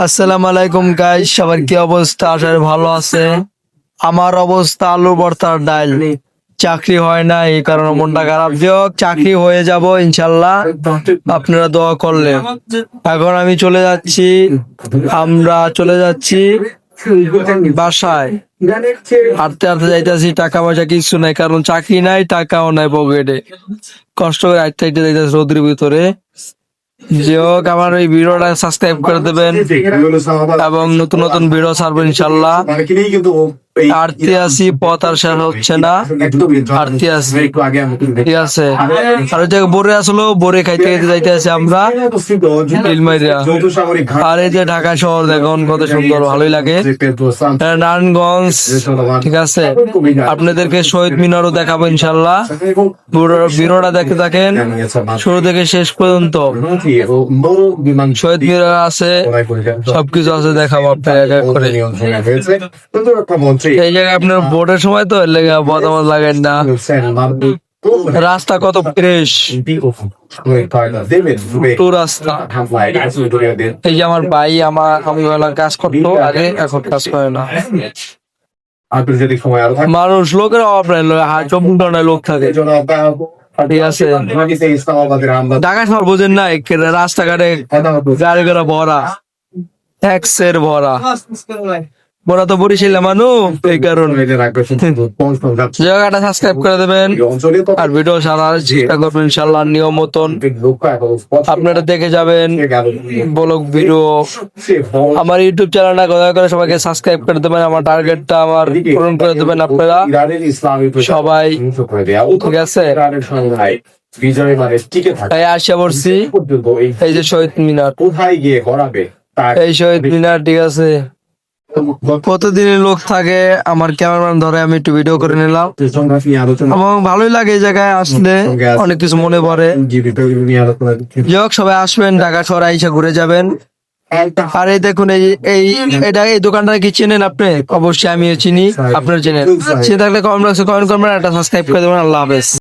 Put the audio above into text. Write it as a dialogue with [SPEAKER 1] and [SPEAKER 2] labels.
[SPEAKER 1] আসসালামু আলাইকুম গাইস, সবার কি অবস্থা? আশা করি ভালো আছে। আমার অবস্থা আলু ভর্তার ডাল। চাকরি হয় না, এই কারণে মনটা খারাপ। যে হোক, চাকরি হয়ে যাব ইনশাল্লাহ, আপনারা দোয়া করলে। এখন আমি চলে যাচ্ছি, আমরা চলে যাচ্ছি বাসায়। হাঁটতে হাঁটতে যাইতেছি, টাকা পয়সা কিছু নাই, কারণ চাকরি নাই, টাকাও নাই পকেটে। কষ্ট করে হাঁটতে হাঁটতে যাইতেছি রোদের ভিতরে। যে হোক, আমার এই ভিডিওটা সাবস্ক্রাইব করে দেবেন এবং নতুন নতুন ভিডিও ছাড়বো ইনশাল্লাহ। আরতি আসি, পথ আর শেষ হচ্ছে না, আরতি আসি, ঠিক আছে। আর ওই জায়গায় বরে আসলো, বরে খাইতে খাইতে যাইতে আছি আমরা ইলমাইরিয়া। আর এই যে ঢাকা শহর দেখুন কত সুন্দর, ভালোই লাগে। নারায়ণগঞ্জ, ঠিক আছে। আপনাদেরকে শহীদ মিনারও দেখাবো ইনশাল্লাহ। ভিডিওটা দেখতে থাকেন শুরু থেকে শেষ পর্যন্ত। শহীদ মিনার আছে, সবকিছু আছে, দেখাবো আপনার এক এক করে। এই জায়গায় আপনার ভোটের সময় তো লেগে বদমত লাগেন না। রাস্তা কত ফ্রেশ, রাস্তা। এই যে আমার ভাই, আমি কাজ করতো আগে, এখন কাজ করে না। মানুষ লোকের অভাব নাই, 24 ঘন্টায় লোক থাকে, ঠিক আছে। ঢাকা শহর বোঝেন না, রাস্তাঘাটে গাড়ি ঘোড়া ভরা, ট্যাক্সের ভরা। বড় তো বরিশাল মানুষ, এই কারণে। জায়গাটা সাবস্ক্রাইব করে দেবেন আর ভিডিও সারার চেষ্টা করবেন ইনশাল্লাহ নিয়ম মতন। আপনারা দেখে যাবেন ব্লগ ভিডিও। আমার ইউটিউব চ্যানেলটা দয়া করে সবাইকে সাবস্ক্রাইব করে দেবেন। আমার টার্গেটটা আমার পূরণ করে দেবেন আপনারা সবাই, ঠিক আছে। তাই আশা করছি এই যে শহীদ মিনার, এই শহীদ মিনার, ঠিক আছে। কতদিনের লোক থাকে, আমার ক্যামেরাম্যান ধরে আমি একটু ভিডিও করে নিলাম এবং ভালোই লাগে এই জায়গায় আসলে, অনেক কিছু মনে পড়ে। যাই হোক, সবাই আসবেন, ঢাকা শহরে আইসা ঘুরে যাবেন। আর এই দেখুন, এই দোকানটা কি চেনেন আপনি? অবশ্যই আমিও চিনি, আপনার চেনেন। চিনে থাকলে কমেন্ট বক্সে কমেন্ট করবেন, একটা সাবস্ক্রাইব করে দেবেন। আল্লাহ হাফেজ।